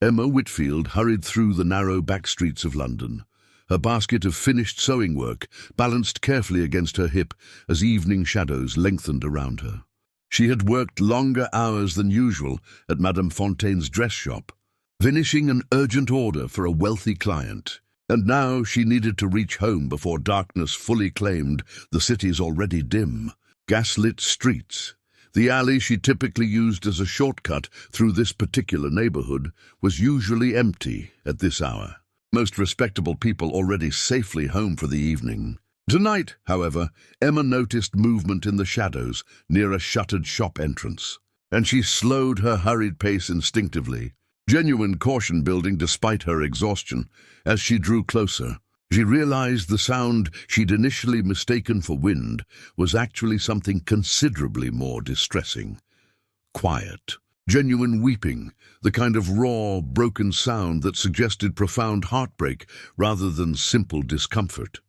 Emma Whitfield hurried through the narrow back streets of London, her basket of finished sewing work balanced carefully against her hip as evening shadows lengthened around her. She had worked longer hours than usual at Madame Fontaine's dress shop, finishing an urgent order for a wealthy client, and now she needed to reach home before darkness fully claimed the city's already dim, gaslit streets. The alley she typically used as a shortcut through this particular neighborhood was usually empty at this hour, most respectable people already safely home for the evening. Tonight, however, Emma noticed movement in the shadows near a shuttered shop entrance, and she slowed her hurried pace instinctively, genuine caution building despite her exhaustion. As she drew closer, she realized the sound she'd initially mistaken for wind was actually something considerably more distressing. Quiet, genuine weeping, the kind of raw, broken sound that suggested profound heartbreak rather than simple discomfort.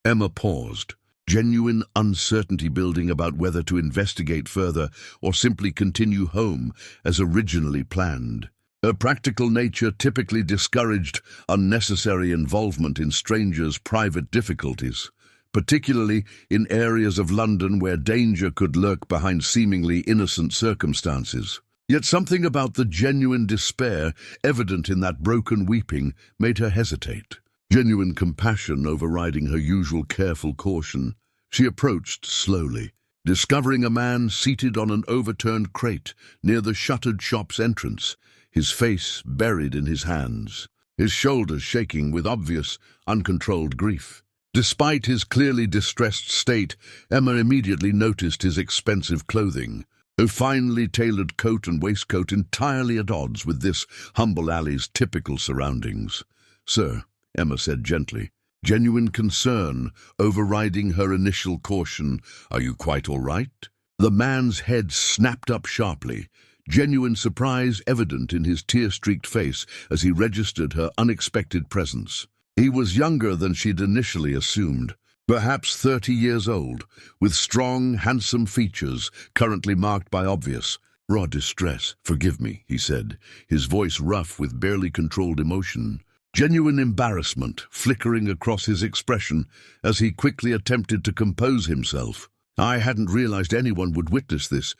Emma paused, genuine uncertainty building about whether to investigate further or simply continue home as originally planned. Her practical nature typically discouraged unnecessary involvement in strangers' private difficulties, particularly in areas of London where danger could lurk behind seemingly innocent circumstances. Yet something about the genuine despair evident in that broken weeping made her hesitate. Genuine compassion overriding her usual careful caution, she approached slowly, discovering a man seated on an overturned crate near the shuttered shop's entrance, his face buried in his hands, his shoulders shaking with obvious, uncontrolled grief. Despite his clearly distressed state, Emma immediately noticed his expensive clothing, a finely tailored coat and waistcoat entirely at odds with this humble alley's typical surroundings. "Sir," Emma said gently, genuine concern overriding her initial caution, "are you quite all right?" The man's head snapped up sharply, genuine surprise evident in his tear-streaked face as he registered her unexpected presence. He was younger than she'd initially assumed, perhaps 30 years old, with strong, handsome features currently marked by obvious, raw distress. "Forgive me," he said, his voice rough with barely controlled emotion. Genuine embarrassment flickering across his expression as he quickly attempted to compose himself. "I hadn't realized anyone would witness this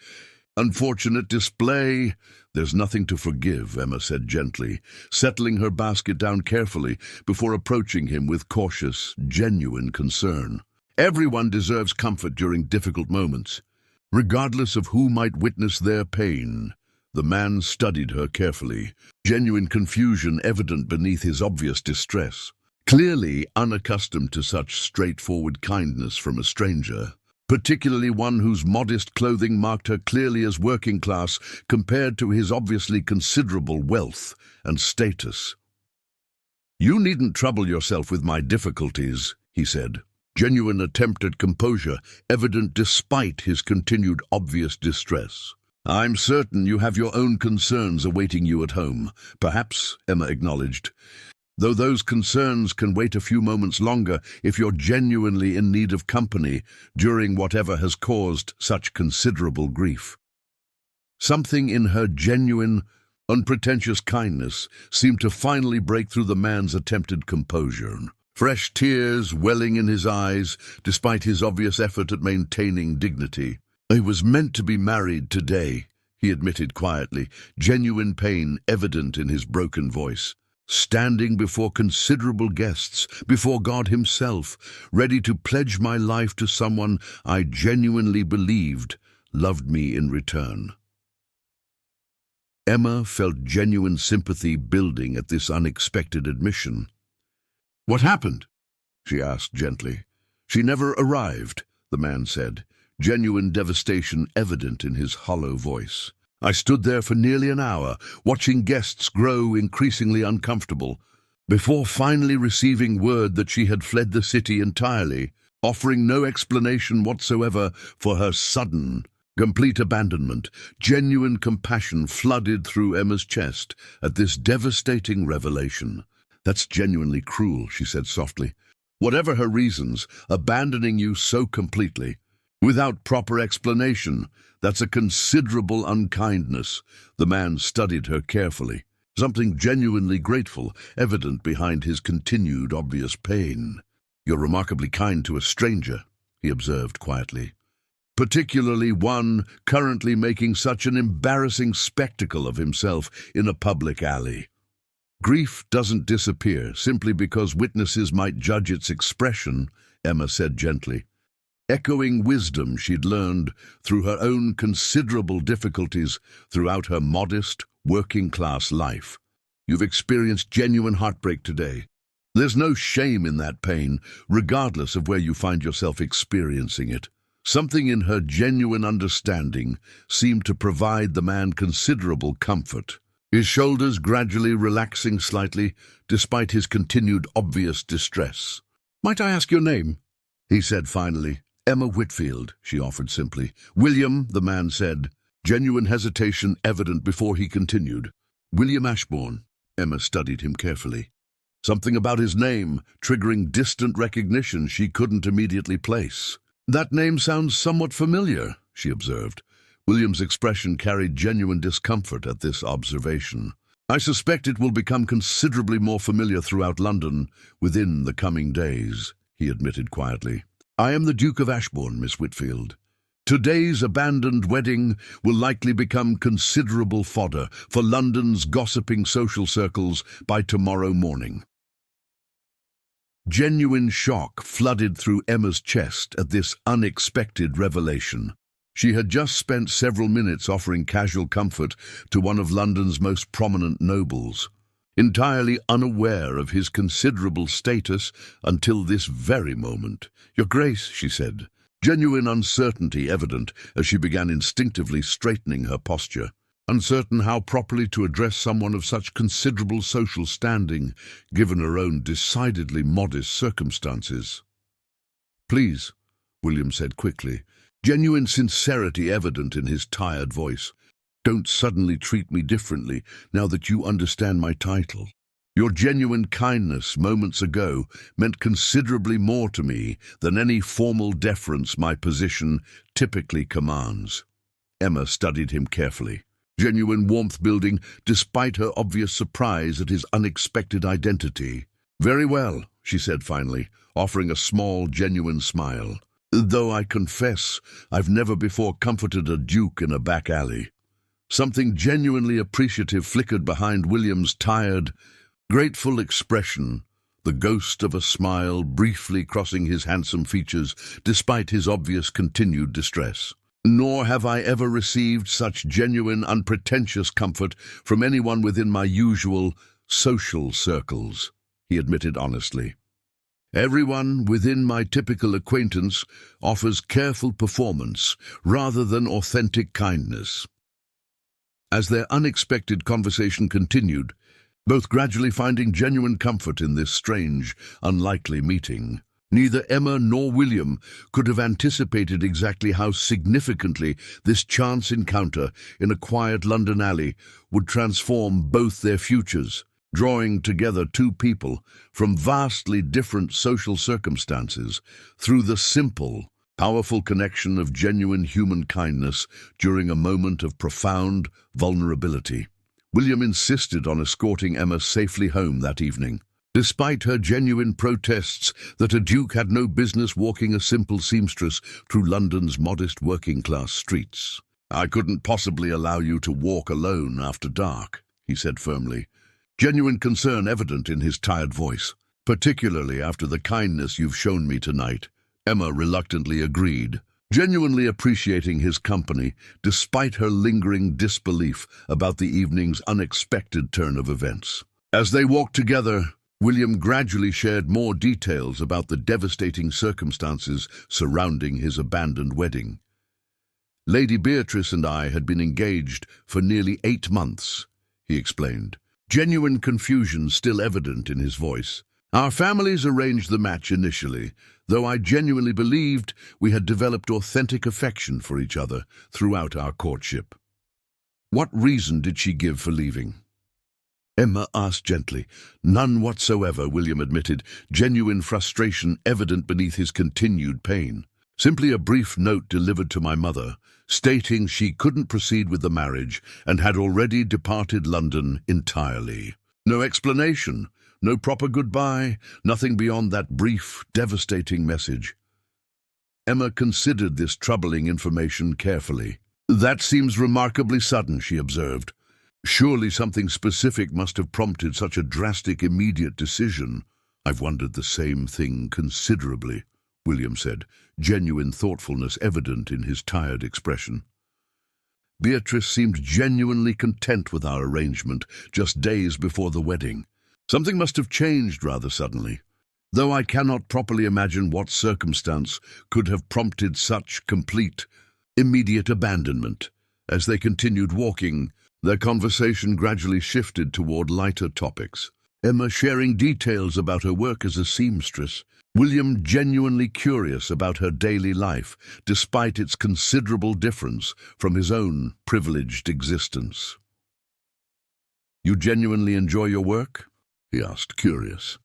unfortunate display." "There's nothing to forgive," Emma said gently, settling her basket down carefully before approaching him with cautious, genuine concern. "Everyone deserves comfort during difficult moments, regardless of who might witness their pain." The man studied her carefully, genuine confusion evident beneath his obvious distress, clearly unaccustomed to such straightforward kindness from a stranger, particularly one whose modest clothing marked her clearly as working class compared to his obviously considerable wealth and status. "You needn't trouble yourself with my difficulties," he said, genuine attempt at composure evident despite his continued obvious distress. "I'm certain you have your own concerns awaiting you at home." "Perhaps," Emma acknowledged, "though those concerns can wait a few moments longer if you're genuinely in need of company during whatever has caused such considerable grief." Something in her genuine, unpretentious kindness seemed to finally break through the man's attempted composure. Fresh tears welling in his eyes despite his obvious effort at maintaining dignity. "I was meant to be married today," he admitted quietly, genuine pain evident in his broken voice. "Standing before considerable guests, before God himself, ready to pledge my life to someone I genuinely believed loved me in return." Emma felt genuine sympathy building at this unexpected admission. "What happened?" she asked gently. "She never arrived," the man said, genuine devastation evident in his hollow voice. "I stood there for nearly an hour, watching guests grow increasingly uncomfortable, before finally receiving word that she had fled the city entirely, offering no explanation whatsoever for her sudden, complete abandonment." Genuine compassion flooded through Emma's chest at this devastating revelation. "That's genuinely cruel," she said softly. "Whatever her reasons, abandoning you so completely, without proper explanation, that's a considerable unkindness." The man studied her carefully, something genuinely grateful evident behind his continued obvious pain. "You're remarkably kind to a stranger," he observed quietly. "Particularly one currently making such an embarrassing spectacle of himself in a public alley." "Grief doesn't disappear simply because witnesses might judge its expression," Emma said gently, echoing wisdom she'd learned through her own considerable difficulties throughout her modest, working-class life. "You've experienced genuine heartbreak today. There's no shame in that pain, regardless of where you find yourself experiencing it." Something in her genuine understanding seemed to provide the man considerable comfort, his shoulders gradually relaxing slightly despite his continued obvious distress. "Might I ask your name?" he said finally. "Emma Whitfield," she offered simply. "William," the man said, genuine hesitation evident before he continued. "William Ashbourne." Emma studied him carefully. Something about his name triggering distant recognition she couldn't immediately place. "That name sounds somewhat familiar," she observed. William's expression carried genuine discomfort at this observation. "I suspect it will become considerably more familiar throughout London within the coming days," he admitted quietly. "I am the Duke of Ashbourne, Miss Whitfield. Today's abandoned wedding will likely become considerable fodder for London's gossiping social circles by tomorrow morning." Genuine shock flooded through Emma's chest at this unexpected revelation. She had just spent several minutes offering casual comfort to one of London's most prominent nobles, entirely unaware of his considerable status until this very moment. "Your Grace," she said, genuine uncertainty evident as she began instinctively straightening her posture. Uncertain how properly to address someone of such considerable social standing, given her own decidedly modest circumstances. "Please," William said quickly, genuine sincerity evident in his tired voice, "don't suddenly treat me differently now that you understand my title. Your genuine kindness moments ago meant considerably more to me than any formal deference my position typically commands." Emma studied him carefully, genuine warmth building despite her obvious surprise at his unexpected identity. "Very well," she said finally, offering a small, genuine smile. "Though I confess I've never before comforted a duke in a back alley." Something genuinely appreciative flickered behind William's tired, grateful expression, the ghost of a smile briefly crossing his handsome features despite his obvious continued distress. "Nor have I ever received such genuine, unpretentious comfort from anyone within my usual social circles," he admitted honestly. "Everyone within my typical acquaintance offers careful performance rather than authentic kindness." As their unexpected conversation continued, both gradually finding genuine comfort in this strange, unlikely meeting, neither Emma nor William could have anticipated exactly how significantly this chance encounter in a quiet London alley would transform both their futures, drawing together two people from vastly different social circumstances through the simple, powerful connection of genuine human kindness during a moment of profound vulnerability. William insisted on escorting Emma safely home that evening, despite her genuine protests that a duke had no business walking a simple seamstress through London's modest working-class streets. "I couldn't possibly allow you to walk alone after dark," he said firmly, genuine concern evident in his tired voice. "Particularly after the kindness you've shown me tonight," Emma reluctantly agreed, genuinely appreciating his company despite her lingering disbelief about the evening's unexpected turn of events. As they walked together, William gradually shared more details about the devastating circumstances surrounding his abandoned wedding. "Lady Beatrice and I had been engaged for nearly 8 months, he explained, genuine confusion still evident in his voice. "Our families arranged the match initially, though I genuinely believed we had developed authentic affection for each other throughout our courtship." "What reason did she give for leaving?" Emma asked gently. "None whatsoever," William admitted, genuine frustration evident beneath his continued pain. "Simply a brief note delivered to my mother, stating she couldn't proceed with the marriage and had already departed London entirely. No explanation, no proper goodbye, nothing beyond that brief, devastating message. Emma considered this troubling information carefully. "That seems remarkably sudden," she observed. "Surely something specific must have prompted such a drastic, immediate decision." "I've wondered the same thing considerably," William said, genuine thoughtfulness evident in his tired expression. "Beatrice seemed genuinely content with our arrangement just days before the wedding. Something must have changed rather suddenly, though I cannot properly imagine what circumstance could have prompted such complete, immediate abandonment." As they continued walking, their conversation gradually shifted toward lighter topics. Emma sharing details about her work as a seamstress, William genuinely curious about her daily life, despite its considerable difference from his own privileged existence. "You genuinely enjoy your work?" he asked, curious.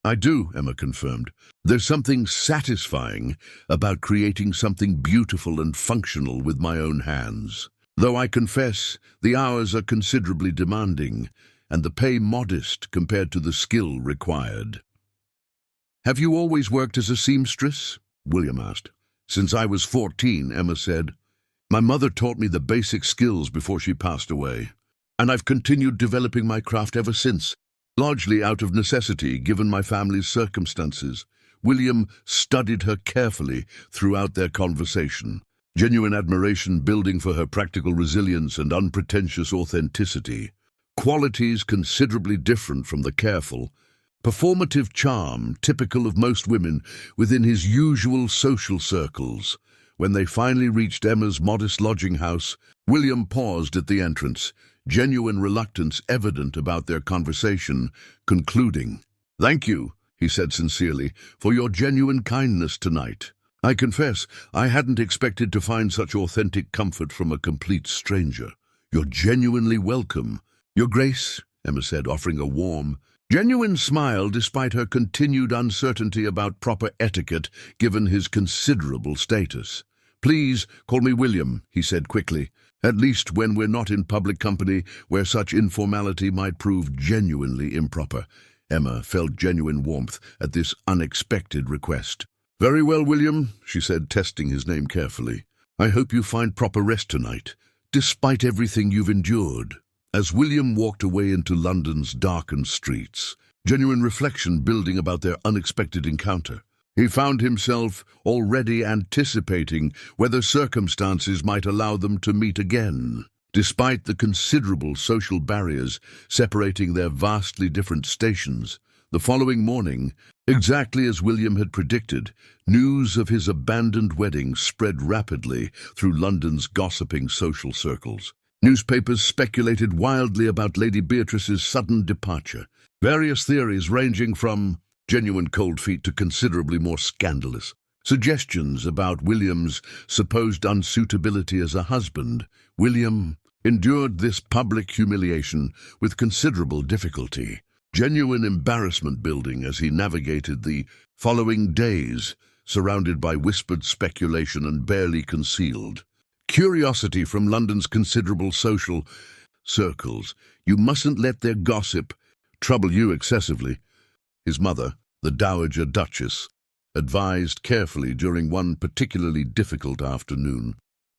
"I do," Emma confirmed. "There's something satisfying about creating something beautiful and functional with my own hands. Though I confess the hours are considerably demanding and the pay modest compared to the skill required." "Have you always worked as a seamstress?" William asked. "Since I was 14, Emma said. "My mother taught me the basic skills before she passed away, and I've continued developing my craft ever since, largely out of necessity given my family's circumstances." William studied her carefully throughout their conversation, genuine admiration building for her practical resilience and unpretentious authenticity, qualities considerably different from the careful, performative charm typical of most women within his usual social circles. When they finally reached Emma's modest lodging house, William paused at the entrance, genuine reluctance evident about their conversation, concluding, "Thank you," he said sincerely, "for your genuine kindness tonight. I confess I hadn't expected to find such authentic comfort from a complete stranger." "You're genuinely welcome, Your Grace," Emma said, offering a warm, genuine smile despite her continued uncertainty about proper etiquette given his considerable status. "Please call me William," he said quickly, "at least when we're not in public company where such informality might prove genuinely improper." Emma felt genuine warmth at this unexpected request. "Very well, William," she said, testing his name carefully. "I hope you find proper rest tonight, despite everything you've endured." As William walked away into London's darkened streets, genuine reflection building about their unexpected encounter, he found himself already anticipating whether circumstances might allow them to meet again. Despite the considerable social barriers separating their vastly different stations, the following morning, exactly as William had predicted, news of his abandoned wedding spread rapidly through London's gossiping social circles. Newspapers speculated wildly about Lady Beatrice's sudden departure, various theories ranging from genuine cold feet to considerably more scandalous suggestions about William's supposed unsuitability as a husband. William endured this public humiliation with considerable difficulty, genuine embarrassment building as he navigated the following days, surrounded by whispered speculation and barely concealed curiosity from London's considerable social circles. "You mustn't let their gossip trouble you excessively," his mother, the Dowager Duchess, advised carefully during one particularly difficult afternoon.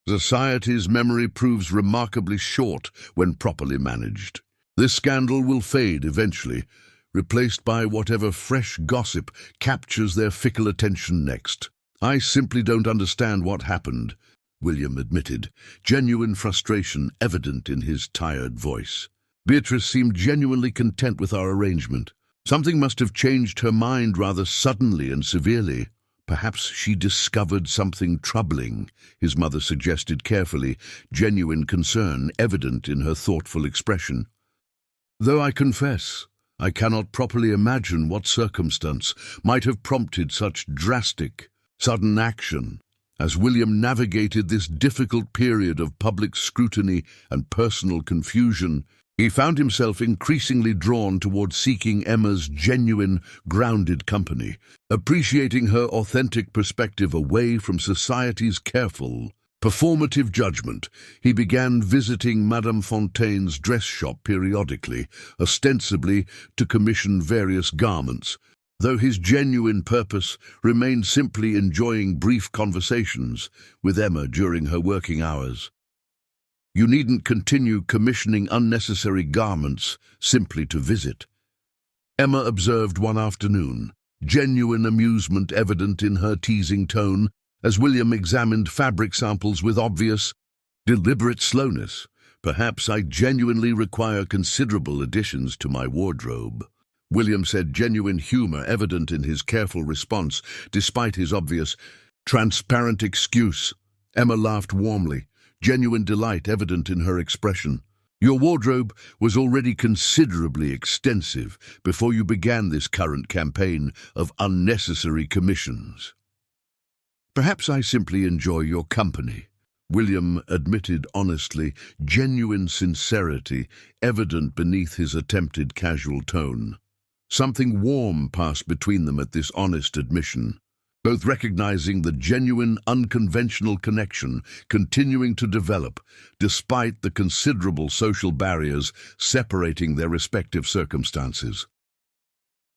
"Society's memory proves remarkably short when properly managed. This scandal will fade eventually, replaced by whatever fresh gossip captures their fickle attention next. I simply don't understand what happened," William admitted, genuine frustration evident in his tired voice. "Beatrice seemed genuinely content with our arrangement. Something must have changed her mind rather suddenly and severely. Perhaps she discovered something troubling," his mother suggested carefully, genuine concern evident in her thoughtful expression. "Though I confess, I cannot properly imagine what circumstance might have prompted such drastic, sudden action." As William navigated this difficult period of public scrutiny and personal confusion, he found himself increasingly drawn toward seeking Emma's genuine, grounded company, appreciating her authentic perspective away from society's careful, Performative judgment. He began visiting Madame Fontaine's dress shop periodically, ostensibly to commission various garments, though his genuine purpose remained simply enjoying brief conversations with Emma during her working hours. You needn't continue commissioning unnecessary garments simply to visit, Emma observed one afternoon, genuine amusement evident in her teasing tone as William examined fabric samples with obvious, deliberate slowness. Perhaps I genuinely require considerable additions to my wardrobe. William said, genuine humor evident in his careful response, despite his obvious, transparent excuse. Emma laughed warmly, genuine delight evident in her expression. Your wardrobe was already considerably extensive before you began this current campaign of unnecessary commissions. Perhaps I simply enjoy your company, William admitted honestly, genuine sincerity evident beneath his attempted casual tone. Something warm passed between them at this honest admission, both recognizing the genuine, unconventional connection continuing to develop despite the considerable social barriers separating their respective circumstances.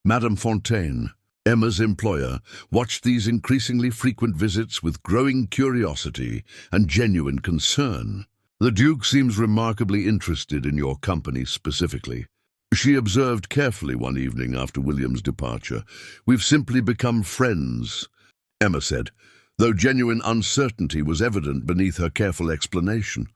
Madame Fontaine, Emma's employer, watched these increasingly frequent visits with growing curiosity and genuine concern. The Duke seems remarkably interested in your company specifically, she observed carefully one evening after William's departure. We've simply become friends, Emma said, though genuine uncertainty was evident beneath her careful explanation.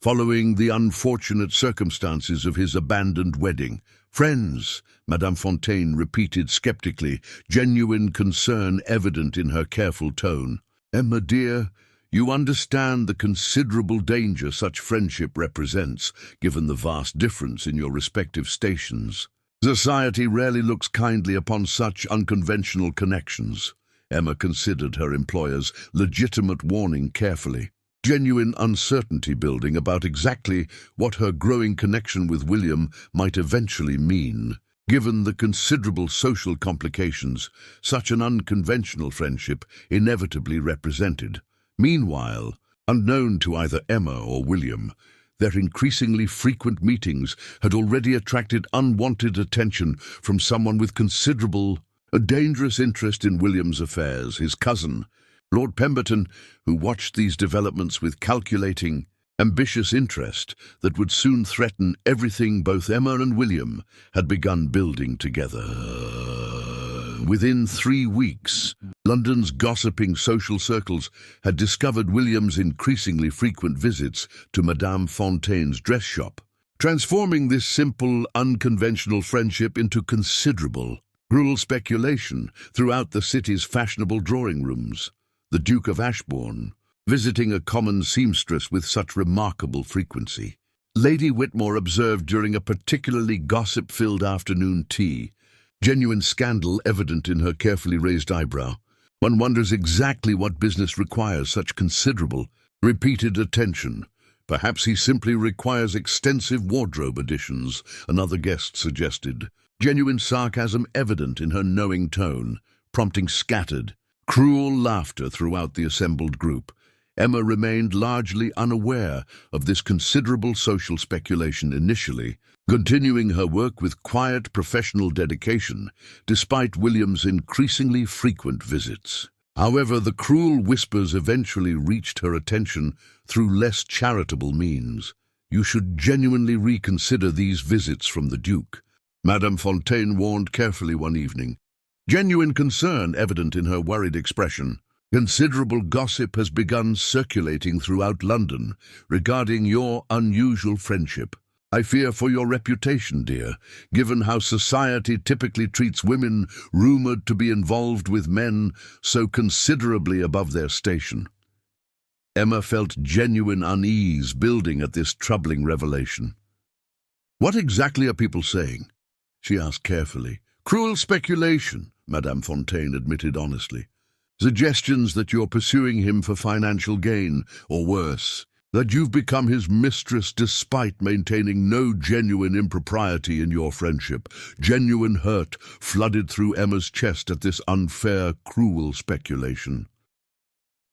Following the unfortunate circumstances of his abandoned wedding, friends, Madame Fontaine repeated skeptically, genuine concern evident in her careful tone. Emma, dear, you understand the considerable danger such friendship represents, given the vast difference in your respective stations. Society rarely looks kindly upon such unconventional connections. Emma considered her employer's legitimate warning carefully. Genuine uncertainty building about exactly what her growing connection with William might eventually mean. Given the considerable social complications such an unconventional friendship inevitably represented. Meanwhile, unknown to either Emma or William, their increasingly frequent meetings had already attracted unwanted attention from someone with a dangerous interest in William's affairs, his cousin, Lord Pemberton, who watched these developments with calculating, ambitious interest that would soon threaten everything both Emma and William had begun building together. Within 3 weeks, London's gossiping social circles had discovered William's increasingly frequent visits to Madame Fontaine's dress shop, transforming this simple, unconventional friendship into considerable, cruel speculation throughout the city's fashionable drawing rooms. The Duke of Ashbourne, visiting a common seamstress with such remarkable frequency. Lady Whitmore observed during a particularly gossip-filled afternoon tea, genuine scandal evident in her carefully raised eyebrow. One wonders exactly what business requires such considerable, repeated attention. Perhaps he simply requires extensive wardrobe additions, another guest suggested. Genuine sarcasm evident in her knowing tone, prompting scattered, cruel laughter throughout the assembled group. Emma remained largely unaware of this considerable social speculation initially, continuing her work with quiet professional dedication, despite William's increasingly frequent visits. However, the cruel whispers eventually reached her attention through less charitable means. You should genuinely reconsider these visits from the Duke, Madame Fontaine warned carefully one evening, genuine concern evident in her worried expression. Considerable gossip has begun circulating throughout London regarding your unusual friendship. I fear for your reputation, dear, given how society typically treats women rumored to be involved with men so considerably above their station. Emma felt genuine unease building at this troubling revelation. What exactly are people saying? She asked carefully. Cruel speculation, Madame Fontaine admitted honestly. Suggestions that you're pursuing him for financial gain, or worse, that you've become his mistress despite maintaining no genuine impropriety in your friendship. Genuine hurt flooded through Emma's chest at this unfair, cruel speculation.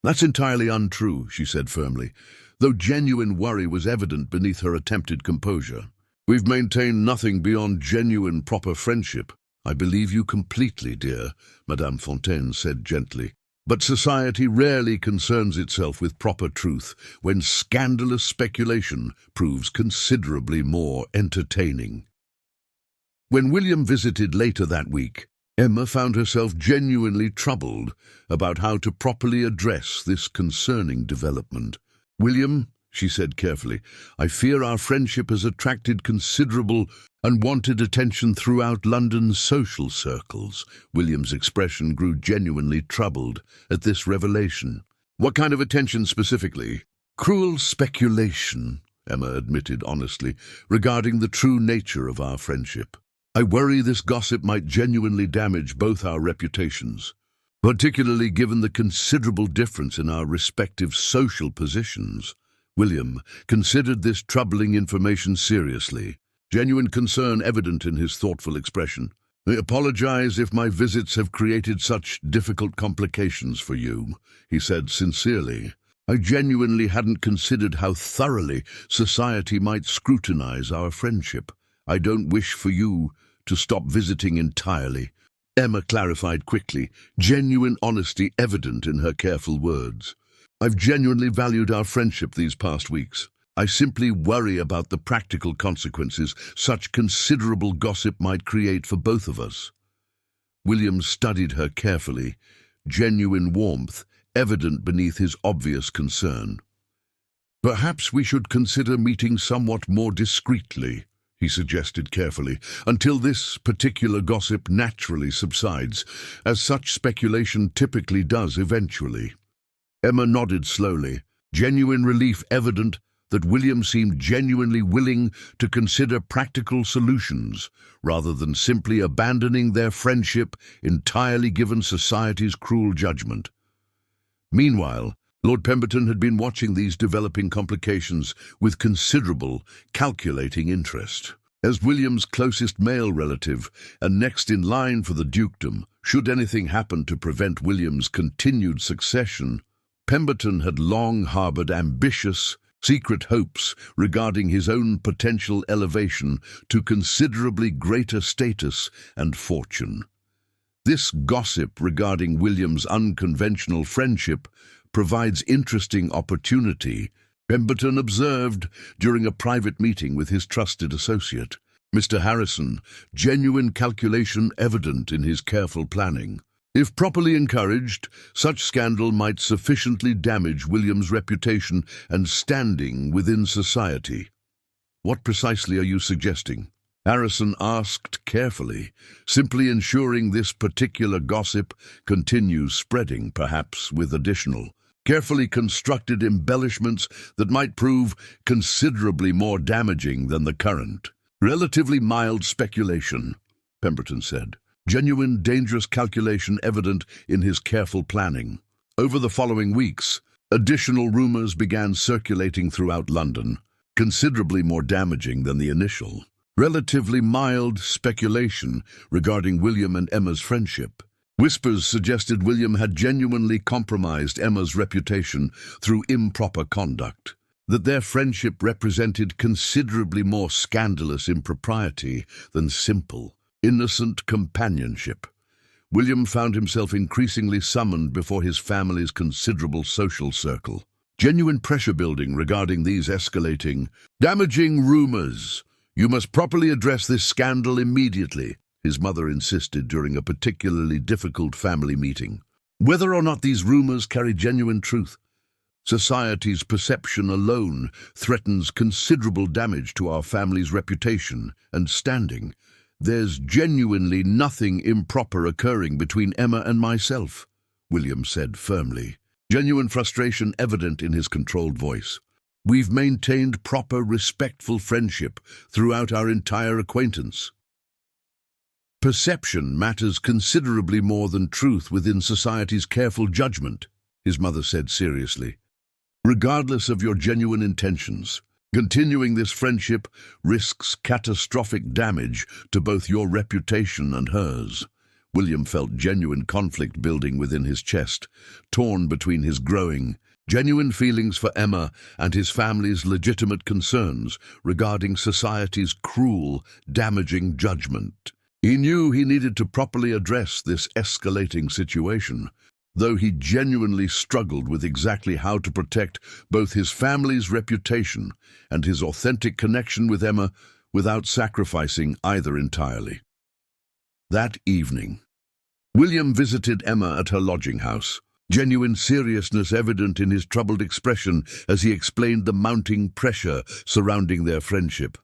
That's entirely untrue, she said firmly, though genuine worry was evident beneath her attempted composure. We've maintained nothing beyond genuine proper friendship. I believe you completely, dear, Madame Fontaine said gently. But society rarely concerns itself with proper truth when scandalous speculation proves considerably more entertaining. When William visited later that week, Emma found herself genuinely troubled about how to properly address this concerning development. William, she said carefully, I fear our friendship has attracted considerable unwanted attention throughout London's social circles. William's expression grew genuinely troubled at this revelation. What kind of attention specifically? Cruel speculation, Emma admitted honestly, regarding the true nature of our friendship. I worry this gossip might genuinely damage both our reputations, particularly given the considerable difference in our respective social positions. William considered this troubling information seriously, genuine concern evident in his thoughtful expression. I apologize if my visits have created such difficult complications for you, he said sincerely. I genuinely hadn't considered how thoroughly society might scrutinize our friendship. I don't wish for you to stop visiting entirely. Emma clarified quickly, genuine honesty evident in her careful words. I've genuinely valued our friendship these past weeks. I simply worry about the practical consequences such considerable gossip might create for both of us. William studied her carefully, genuine warmth evident beneath his obvious concern. Perhaps we should consider meeting somewhat more discreetly, he suggested carefully, until this particular gossip naturally subsides, as such speculation typically does eventually. Emma nodded slowly, genuine relief evident that William seemed genuinely willing to consider practical solutions rather than simply abandoning their friendship entirely given society's cruel judgment. Meanwhile, Lord Pemberton had been watching these developing complications with considerable, calculating interest. As William's closest male relative and next in line for the dukedom, should anything happen to prevent William's continued succession, Pemberton had long harbored ambitious, secret hopes regarding his own potential elevation to considerably greater status and fortune. This gossip regarding William's unconventional friendship provides interesting opportunity, Pemberton observed during a private meeting with his trusted associate, Mr. Harrison, genuine calculation evident in his careful planning. If properly encouraged, such scandal might sufficiently damage William's reputation and standing within society. What precisely are you suggesting? Harrison asked carefully, simply ensuring this particular gossip continues spreading, perhaps with additional, carefully constructed embellishments that might prove considerably more damaging than the current. Relatively mild speculation, Pemberton said. Genuine, dangerous calculation evident in his careful planning. Over the following weeks, additional rumors began circulating throughout London, considerably more damaging than the initial. Relatively mild speculation regarding William and Emma's friendship. Whispers suggested William had genuinely compromised Emma's reputation through improper conduct, that their friendship represented considerably more scandalous impropriety than simple, innocent companionship. William found himself increasingly summoned before his family's considerable social circle. Genuine pressure building regarding these escalating, damaging rumors. You must properly address this scandal immediately, his mother insisted during a particularly difficult family meeting. Whether or not these rumors carry genuine truth, society's perception alone threatens considerable damage to our family's reputation and standing. There's genuinely nothing improper occurring between Emma and myself, William said firmly, genuine frustration evident in his controlled voice. We've maintained proper, respectful friendship throughout our entire acquaintance. Perception matters considerably more than truth within society's careful judgment, his mother said seriously. Regardless of your genuine intentions, continuing this friendship risks catastrophic damage to both your reputation and hers. William felt genuine conflict building within his chest, torn between his growing, genuine feelings for Emma and his family's legitimate concerns regarding society's cruel, damaging judgment. He knew he needed to properly address this escalating situation, though he genuinely struggled with exactly how to protect both his family's reputation and his authentic connection with Emma without sacrificing either entirely. That evening, William visited Emma at her lodging house, genuine seriousness evident in his troubled expression as he explained the mounting pressure surrounding their friendship.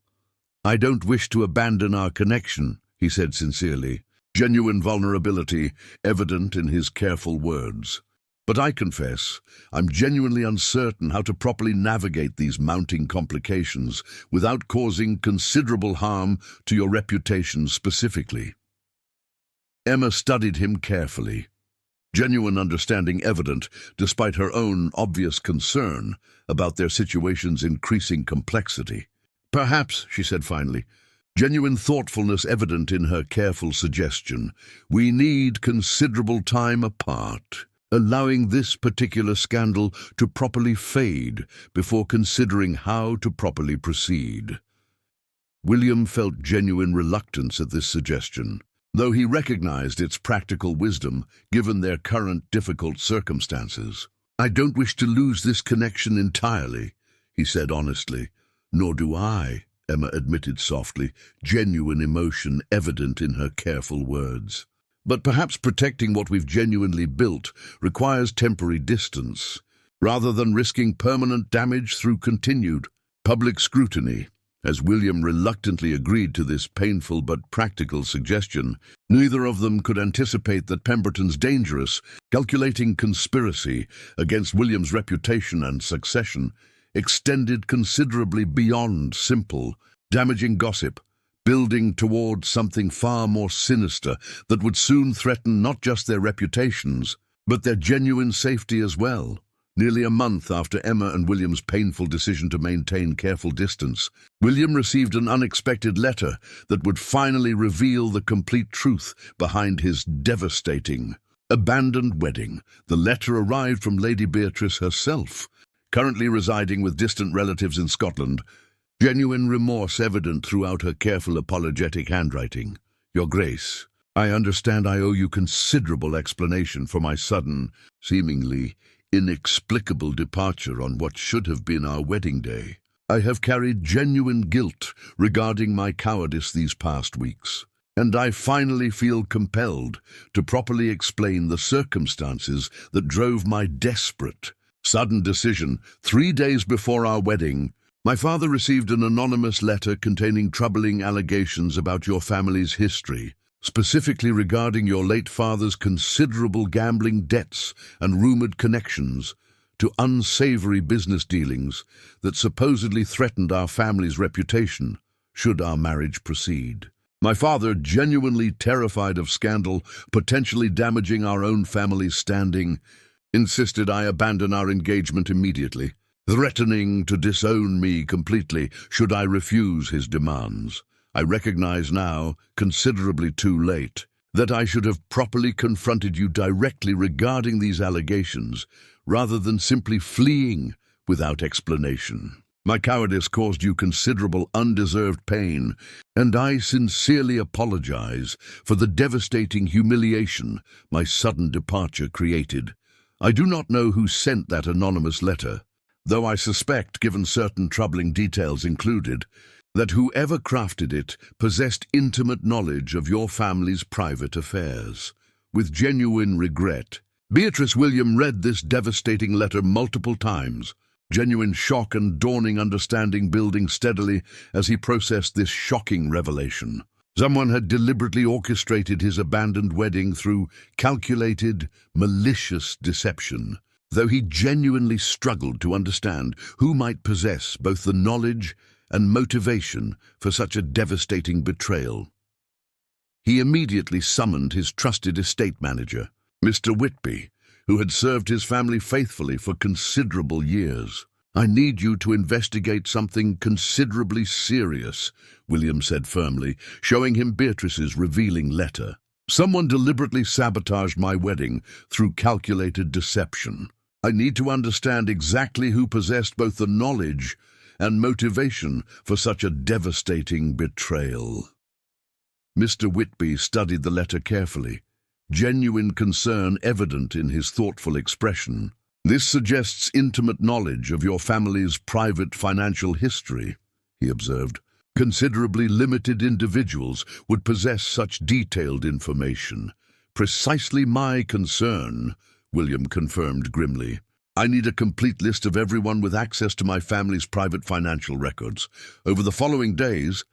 "I don't wish to abandon our connection," he said sincerely, genuine vulnerability evident in his careful words. "But I confess, I'm genuinely uncertain how to properly navigate these mounting complications without causing considerable harm to your reputation specifically." Emma studied him carefully, genuine understanding evident despite her own obvious concern about their situation's increasing complexity. "Perhaps," she said finally, genuine thoughtfulness evident in her careful suggestion, "we need considerable time apart, allowing this particular scandal to properly fade before considering how to properly proceed." William felt genuine reluctance at this suggestion, though he recognized its practical wisdom given their current difficult circumstances. "I don't wish to lose this connection entirely," he said honestly. "Nor do I," Emma admitted softly, genuine emotion evident in her careful words. "But perhaps protecting what we've genuinely built requires temporary distance, rather than risking permanent damage through continued public scrutiny." As William reluctantly agreed to this painful but practical suggestion, neither of them could anticipate that Pemberton's dangerous, calculating conspiracy against William's reputation and succession extended considerably beyond simple, damaging gossip, building toward something far more sinister that would soon threaten not just their reputations, but their genuine safety as well. Nearly a month after Emma and William's painful decision to maintain careful distance, William received an unexpected letter that would finally reveal the complete truth behind his devastating, abandoned wedding. The letter arrived from Lady Beatrice herself, currently residing with distant relatives in Scotland, genuine remorse evident throughout her careful apologetic handwriting. "Your Grace, I understand I owe you considerable explanation for my sudden, seemingly inexplicable departure on what should have been our wedding day. I have carried genuine guilt regarding my cowardice these past weeks, and I finally feel compelled to properly explain the circumstances that drove my desperate, sudden decision 3 days before our wedding. My father received an anonymous letter containing troubling allegations about your family's history, specifically regarding your late father's considerable gambling debts and rumored connections to unsavory business dealings that supposedly threatened our family's reputation should our marriage proceed. My father, genuinely terrified of scandal potentially damaging our own family's standing, insisted I abandon our engagement immediately, threatening to disown me completely should I refuse his demands. I recognize now, considerably too late, that I should have properly confronted you directly regarding these allegations, rather than simply fleeing without explanation. My cowardice caused you considerable undeserved pain, and I sincerely apologize for the devastating humiliation my sudden departure created. I do not know who sent that anonymous letter, though I suspect, given certain troubling details included, that whoever crafted it possessed intimate knowledge of your family's private affairs. With genuine regret, Beatrice William read this devastating letter multiple times, genuine shock and dawning understanding building steadily as he processed this shocking revelation. Someone had deliberately orchestrated his abandoned wedding through calculated, malicious deception, though he genuinely struggled to understand who might possess both the knowledge and motivation for such a devastating betrayal. He immediately summoned his trusted estate manager, Mr. Whitby, who had served his family faithfully for considerable years. "I need you to investigate something considerably serious," William said firmly, showing him Beatrice's revealing letter. Someone deliberately sabotaged my wedding through calculated deception. I need to understand exactly who possessed both the knowledge and motivation for such a devastating betrayal." Mr. Whitby studied the letter carefully, genuine concern evident in his thoughtful expression. "This suggests intimate knowledge of your family's private financial history," he observed. "Considerably limited individuals would possess such detailed information." "Precisely my concern," William confirmed grimly. "I need a complete list of everyone with access to my family's private financial records." Over the following days,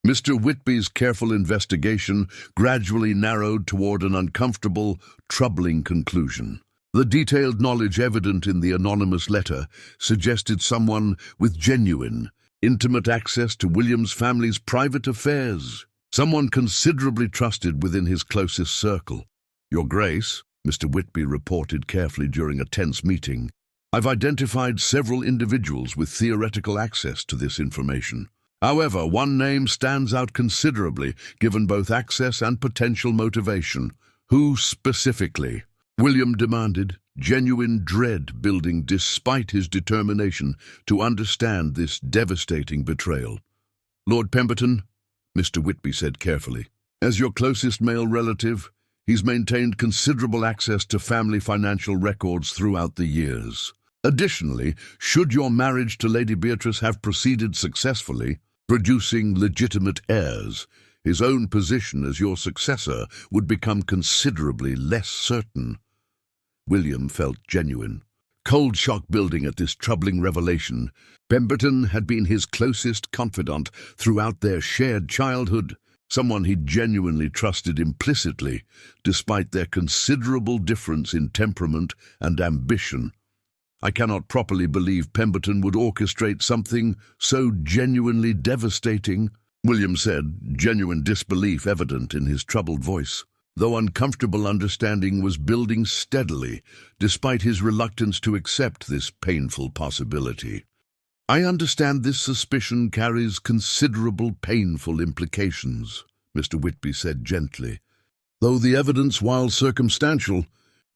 Mr. Whitby's careful investigation gradually narrowed toward an uncomfortable, troubling conclusion. The detailed knowledge evident in the anonymous letter suggested someone with genuine, intimate access to William's family's private affairs, someone considerably trusted within his closest circle. "Your Grace," Mr. Whitby reported carefully during a tense meeting, "I've identified several individuals with theoretical access to this information. However, one name stands out considerably, given both access and potential motivation." "Who specifically?" William demanded, genuine dread building despite his determination to understand this devastating betrayal. "Lord Pemberton," Mr. Whitby said carefully. "As your closest male relative, he's maintained considerable access to family financial records throughout the years. Additionally, should your marriage to Lady Beatrice have proceeded successfully, producing legitimate heirs, his own position as your successor would become considerably less certain." William felt genuine cold shock building at this troubling revelation. Pemberton had been his closest confidant throughout their shared childhood, someone he genuinely trusted implicitly, despite their considerable difference in temperament and ambition. "I cannot properly believe Pemberton would orchestrate something so genuinely devastating," William said, genuine disbelief evident in his troubled voice. Though uncomfortable understanding was building steadily, despite his reluctance to accept this painful possibility. "I understand this suspicion carries considerable painful implications," Mr. Whitby said gently. "Though the evidence, while circumstantial,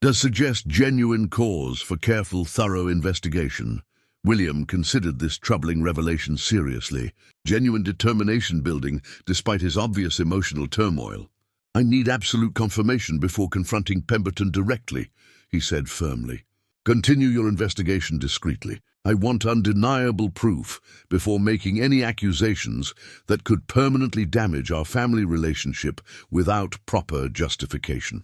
does suggest genuine cause for careful, thorough investigation." William considered this troubling revelation seriously, genuine determination building despite his obvious emotional turmoil. "I need absolute confirmation before confronting Pemberton directly," he said firmly. "Continue your investigation discreetly. I want undeniable proof before making any accusations that could permanently damage our family relationship without proper justification."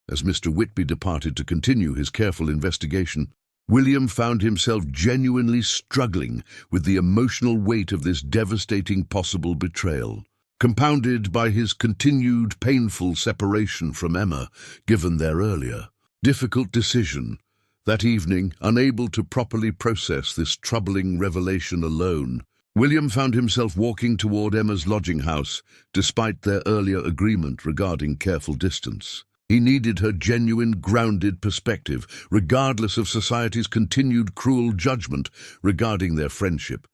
As Mr. Whitby departed to continue his careful investigation, William found himself genuinely struggling with the emotional weight of this devastating possible betrayal, compounded by his continued painful separation from Emma, given their earlier difficult decision. That evening, unable to properly process this troubling revelation alone, William found himself walking toward Emma's lodging house, despite their earlier agreement regarding careful distance. He needed her genuine, grounded perspective, regardless of society's continued cruel judgment regarding their friendship.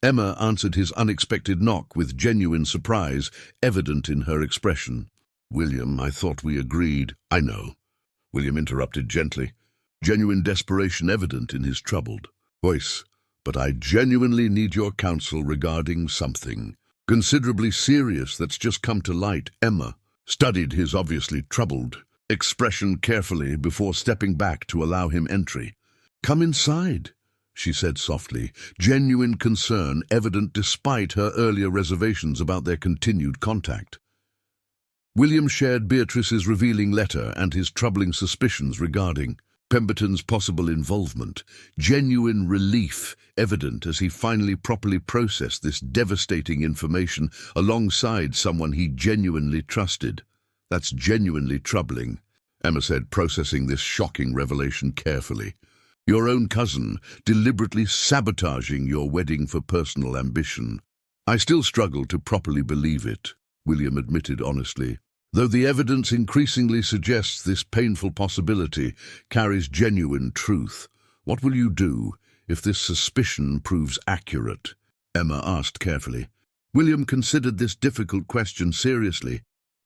Emma answered his unexpected knock with genuine surprise, evident in her expression. "William, I thought we agreed." "I know," William interrupted gently, genuine desperation evident in his troubled voice. "But I genuinely need your counsel regarding something considerably serious that's just come to light." Emma studied his obviously troubled expression carefully before stepping back to allow him entry. "Come inside," she said softly, genuine concern evident despite her earlier reservations about their continued contact. William shared Beatrice's revealing letter and his troubling suspicions regarding Pemberton's possible involvement, genuine relief evident as he finally properly processed this devastating information alongside someone he genuinely trusted. "That's genuinely troubling," Emma said, processing this shocking revelation carefully. "Your own cousin deliberately sabotaging your wedding for personal ambition." "I still struggle to properly believe it," William admitted honestly, "though the evidence increasingly suggests this painful possibility carries genuine truth. What will you do if this suspicion proves accurate?" Emma asked carefully. William considered this difficult question seriously.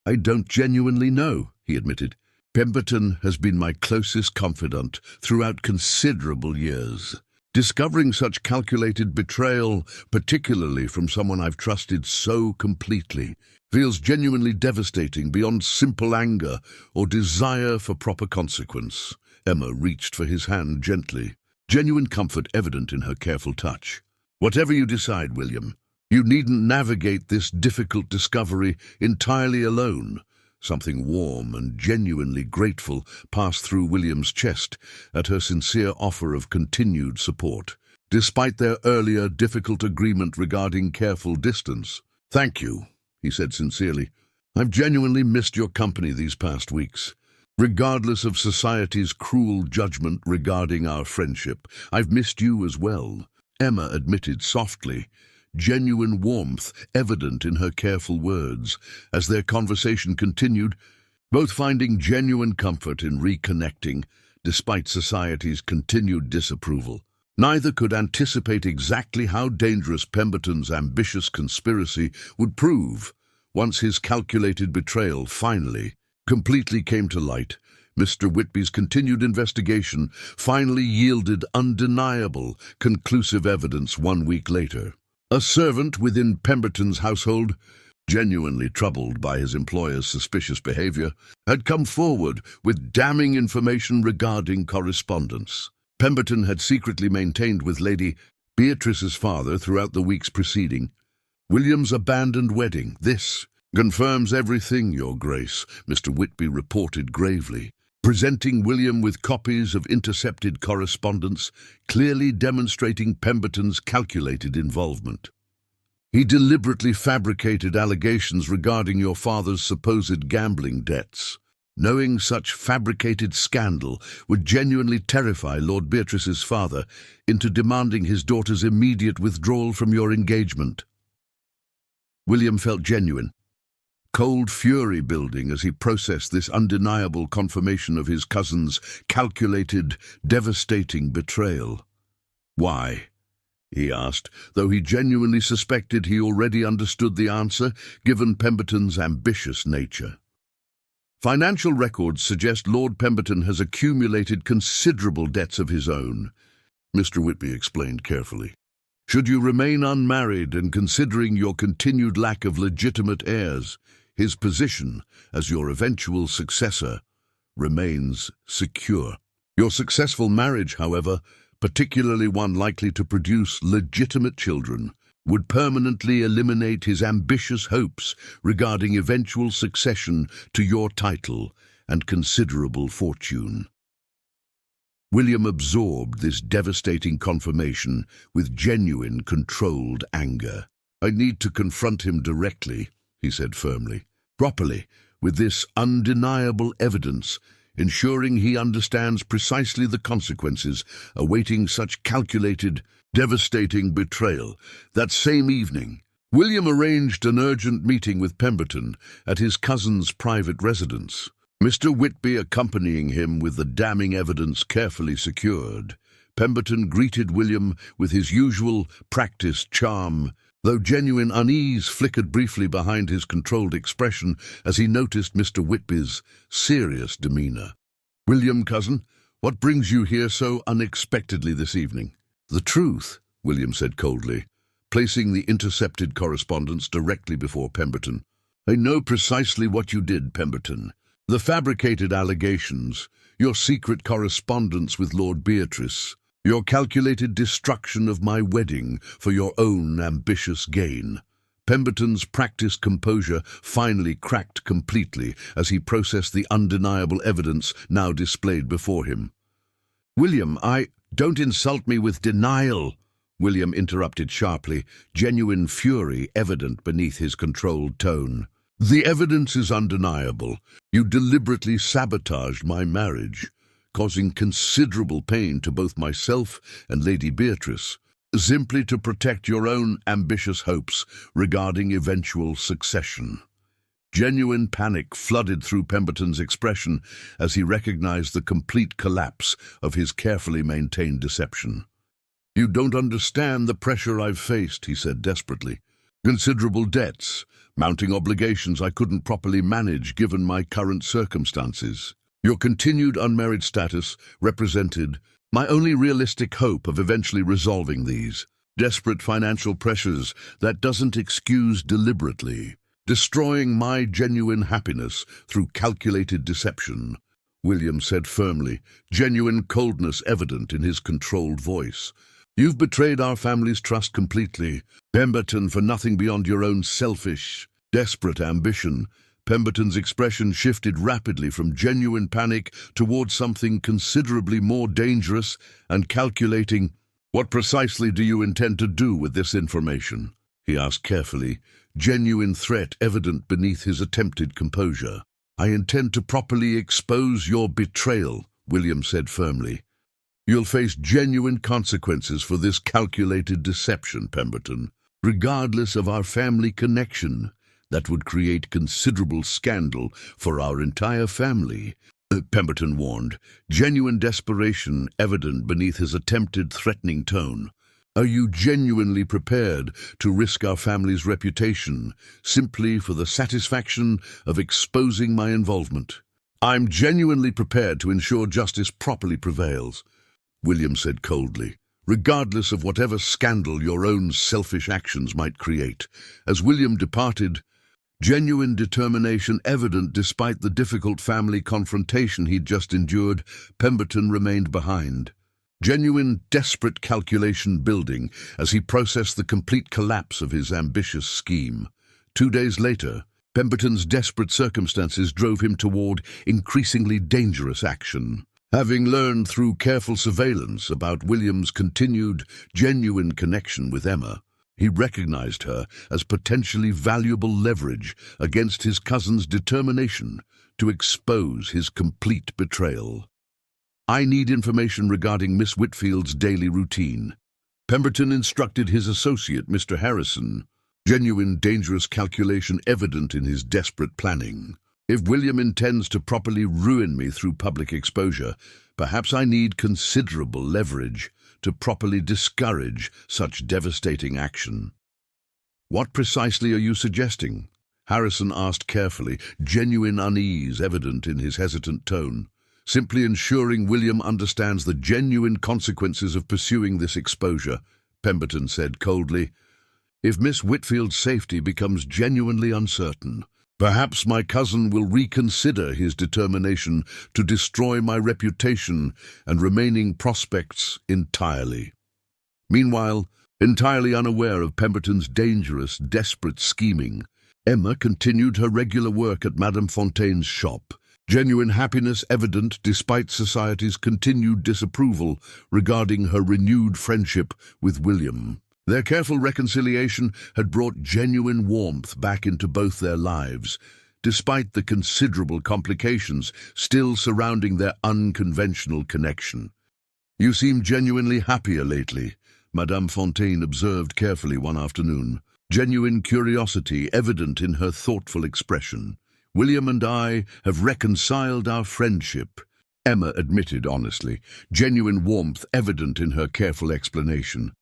I don't genuinely know, he admitted. Pemberton has been my closest confidant throughout considerable years. Discovering such calculated betrayal, particularly from someone I've trusted so completely, feels genuinely devastating beyond simple anger or desire for proper consequence. Emma reached for his hand gently, genuine comfort evident in her careful touch. Whatever you decide, William, you needn't navigate this difficult discovery entirely alone. Something warm and genuinely grateful passed through William's chest at her sincere offer of continued support, despite their earlier difficult agreement regarding careful distance. Thank you, he said sincerely. I've genuinely missed your company these past weeks. Regardless of society's cruel judgment regarding our friendship, I've missed you as well, Emma admitted softly, genuine warmth evident in her careful words. As their conversation continued, both finding genuine comfort in reconnecting, despite society's continued disapproval. Neither could anticipate exactly how dangerous Pemberton's ambitious conspiracy would prove once his calculated betrayal finally, completely came to light. Mr. Whitby's continued investigation finally yielded undeniable, conclusive evidence 1 week later. A servant within Pemberton's household, genuinely troubled by his employer's suspicious behavior, had come forward with damning information regarding correspondence Pemberton had secretly maintained with Lady Beatrice's father throughout the weeks preceding William's abandoned wedding. This confirms everything, Your Grace, Mr. Whitby reported gravely, presenting William with copies of intercepted correspondence, clearly demonstrating Pemberton's calculated involvement. He deliberately fabricated allegations regarding your father's supposed gambling debts. Knowing such fabricated scandal would genuinely terrify Lord Beatrice's father into demanding his daughter's immediate withdrawal from your engagement. William felt genuine, cold fury building as he processed this undeniable confirmation of his cousin's calculated, devastating betrayal. Why? He asked, though he genuinely suspected he already understood the answer, given Pemberton's ambitious nature. Financial records suggest Lord Pemberton has accumulated considerable debts of his own, Mr. Whitby explained carefully. Should you remain unmarried and considering your continued lack of legitimate heirs, his position as your eventual successor remains secure. Your successful marriage, however, particularly one likely to produce legitimate children, would permanently eliminate his ambitious hopes regarding eventual succession to your title and considerable fortune. William absorbed this devastating confirmation with genuine, controlled anger. I need to confront him directly, he said firmly, properly, with this undeniable evidence, ensuring he understands precisely the consequences awaiting such calculated, devastating betrayal. That same evening, William arranged an urgent meeting with Pemberton at his cousin's private residence, Mr. Whitby accompanying him with the damning evidence carefully secured. Pemberton greeted William with his usual practiced charm, though genuine unease flickered briefly behind his controlled expression as he noticed Mr. Whitby's serious demeanor. William, cousin, what brings you here so unexpectedly this evening? The truth, William said coldly, placing the intercepted correspondence directly before Pemberton. I know precisely what you did, Pemberton. The fabricated allegations, your secret correspondence with Lord Beatrice, your calculated destruction of my wedding for your own ambitious gain. Pemberton's practiced composure finally cracked completely as he processed the undeniable evidence now displayed before him. William, don't insult me with denial, William interrupted sharply, genuine fury evident beneath his controlled tone. The evidence is undeniable. You deliberately sabotaged my marriage, causing considerable pain to both myself and Lady Beatrice, simply to protect your own ambitious hopes regarding eventual succession. Genuine panic flooded through Pemberton's expression as he recognized the complete collapse of his carefully maintained deception. You don't understand the pressure I've faced, he said desperately. Considerable debts, mounting obligations I couldn't properly manage given my current circumstances. Your continued unmarried status represented my only realistic hope of eventually resolving these. Desperate financial pressures that doesn't excuse deliberately destroying my genuine happiness through calculated deception, William said firmly, genuine coldness evident in his controlled voice. You've betrayed our family's trust completely, Pemberton, for nothing beyond your own selfish, desperate ambition. Pemberton's expression shifted rapidly from genuine panic towards something considerably more dangerous and calculating. What precisely do you intend to do with this information? He asked carefully, genuine threat evident beneath his attempted composure. I intend to properly expose your betrayal, William said firmly. You'll face genuine consequences for this calculated deception, Pemberton, regardless of our family connection. That would create considerable scandal for our entire family, Pemberton warned, genuine desperation evident beneath his attempted threatening tone. Are you genuinely prepared to risk our family's reputation simply for the satisfaction of exposing my involvement? I'm genuinely prepared to ensure justice properly prevails, William said coldly, regardless of whatever scandal your own selfish actions might create. As William departed, genuine determination evident despite the difficult family confrontation he'd just endured, Pemberton remained behind. Genuine, desperate calculation building as he processed the complete collapse of his ambitious scheme. 2 days later, Pemberton's desperate circumstances drove him toward increasingly dangerous action. Having learned through careful surveillance about William's continued, genuine connection with Emma, he recognized her as potentially valuable leverage against his cousin's determination to expose his complete betrayal. I need information regarding Miss Whitfield's daily routine. Pemberton instructed his associate, Mr. Harrison, genuine dangerous calculation evident in his desperate planning. If William intends to properly ruin me through public exposure, perhaps I need considerable leverage to properly discourage such devastating action. What precisely are you suggesting? Harrison asked carefully, genuine unease evident in his hesitant tone. Simply ensuring William understands the genuine consequences of pursuing this exposure, Pemberton said coldly. If Miss Whitfield's safety becomes genuinely uncertain, perhaps my cousin will reconsider his determination to destroy my reputation and remaining prospects entirely. Meanwhile, entirely unaware of Pemberton's dangerous, desperate scheming, Emma continued her regular work at Madame Fontaine's shop, genuine happiness evident despite society's continued disapproval regarding her renewed friendship with William. Their careful reconciliation had brought genuine warmth back into both their lives, despite the considerable complications still surrounding their unconventional connection. You seem genuinely happier lately, Madame Fontaine observed carefully one afternoon, genuine curiosity evident in her thoughtful expression. William and I have reconciled our friendship, Emma admitted honestly, genuine warmth evident in her careful explanation.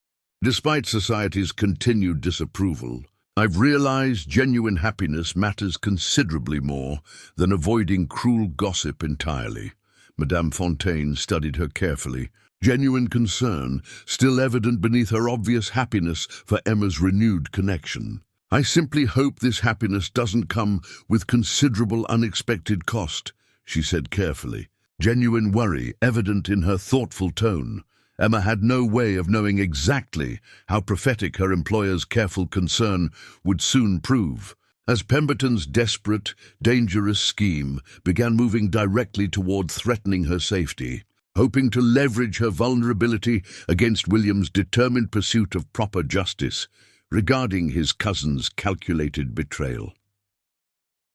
Despite society's continued disapproval, I've realized genuine happiness matters considerably more than avoiding cruel gossip entirely. Madame Fontaine studied her carefully, genuine concern still evident beneath her obvious happiness for Emma's renewed connection. I simply hope this happiness doesn't come with considerable unexpected cost, she said carefully, genuine worry evident in her thoughtful tone. Emma had no way of knowing exactly how prophetic her employer's careful concern would soon prove, as Pemberton's desperate, dangerous scheme began moving directly toward threatening her safety, hoping to leverage her vulnerability against William's determined pursuit of proper justice regarding his cousin's calculated betrayal.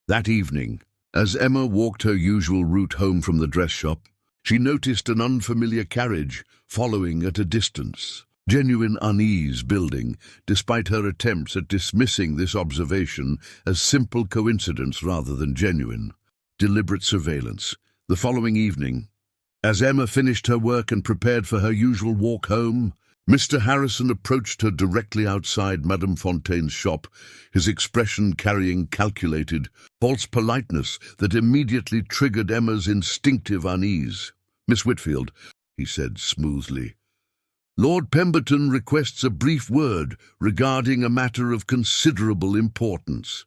That evening, as Emma walked her usual route home from the dress shop, she noticed an unfamiliar carriage following at a distance, genuine unease building despite her attempts at dismissing this observation as simple coincidence rather than genuine, deliberate surveillance. The following evening, as Emma finished her work and prepared for her usual walk home, Mr. Harrison approached her directly outside Madame Fontaine's shop, his expression carrying calculated, false politeness that immediately triggered Emma's instinctive unease. "Miss Whitfield," he said smoothly, "Lord Pemberton requests a brief word regarding a matter of considerable importance."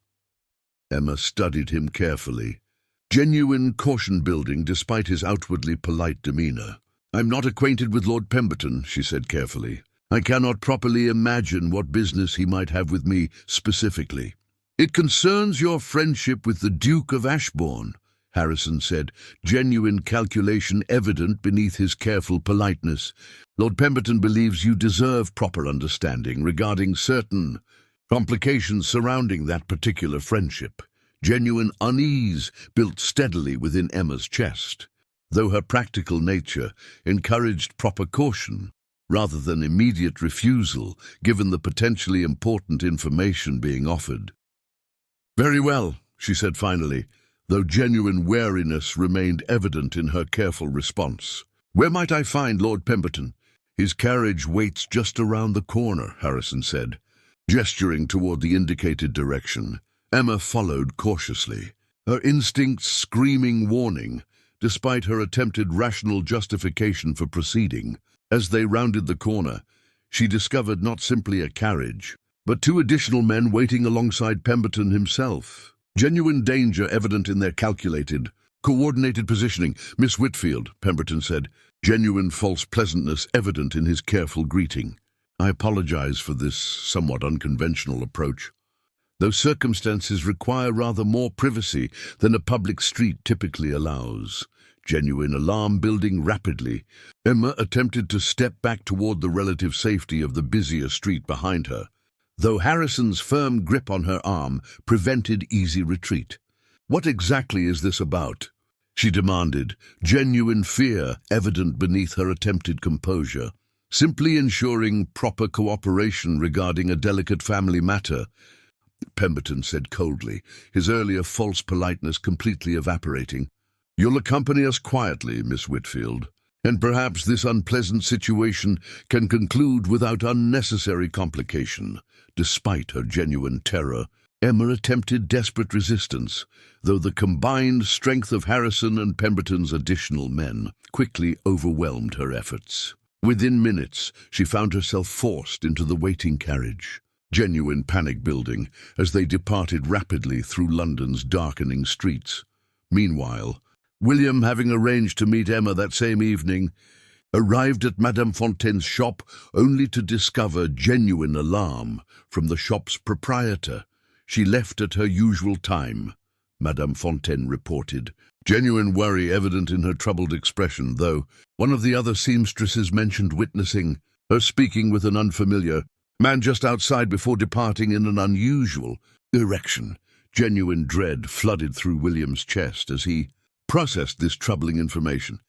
Emma studied him carefully, genuine caution-building despite his outwardly polite demeanour. "I'm not acquainted with Lord Pemberton," she said carefully. "I cannot properly imagine what business he might have with me specifically." "It concerns your friendship with the Duke of Ashbourne," Harrison said, genuine calculation evident beneath his careful politeness. "Lord Pemberton believes you deserve proper understanding regarding certain complications surrounding that particular friendship." Genuine unease built steadily within Emma's chest, though her practical nature encouraged proper caution rather than immediate refusal, given the potentially important information being offered. "Very well," she said finally, though genuine wariness remained evident in her careful response. "Where might I find Lord Pemberton?" "His carriage waits just around the corner," Harrison said, gesturing toward the indicated direction. Emma followed cautiously, her instincts screaming warning, despite her attempted rational justification for proceeding. As they rounded the corner, she discovered not simply a carriage, but two additional men waiting alongside Pemberton himself. Genuine danger evident in their calculated, coordinated positioning. "Miss Whitfield," Pemberton said, genuine false pleasantness evident in his careful greeting. "I apologize for this somewhat unconventional approach. Those circumstances require rather more privacy than a public street typically allows." Genuine alarm building rapidly, Emma attempted to step back toward the relative safety of the busier street behind her, though Harrison's firm grip on her arm prevented easy retreat. "What exactly is this about?" she demanded, genuine fear evident beneath her attempted composure. "Simply ensuring proper cooperation regarding a delicate family matter," Pemberton said coldly, his earlier false politeness completely evaporating. "You'll accompany us quietly, Miss Whitfield, and perhaps this unpleasant situation can conclude without unnecessary complication." Despite her genuine terror, Emma attempted desperate resistance, though the combined strength of Harrison and Pemberton's additional men quickly overwhelmed her efforts. Within minutes, she found herself forced into the waiting carriage. Genuine panic building as they departed rapidly through London's darkening streets. Meanwhile, William, having arranged to meet Emma that same evening, arrived at Madame Fontaine's shop only to discover genuine alarm from the shop's proprietor. "She left at her usual time," Madame Fontaine reported, genuine worry evident in her troubled expression, though one of the other seamstresses mentioned witnessing her speaking with an unfamiliar man just outside before departing in an unusual erection. Genuine dread flooded through William's chest as he processed this troubling information.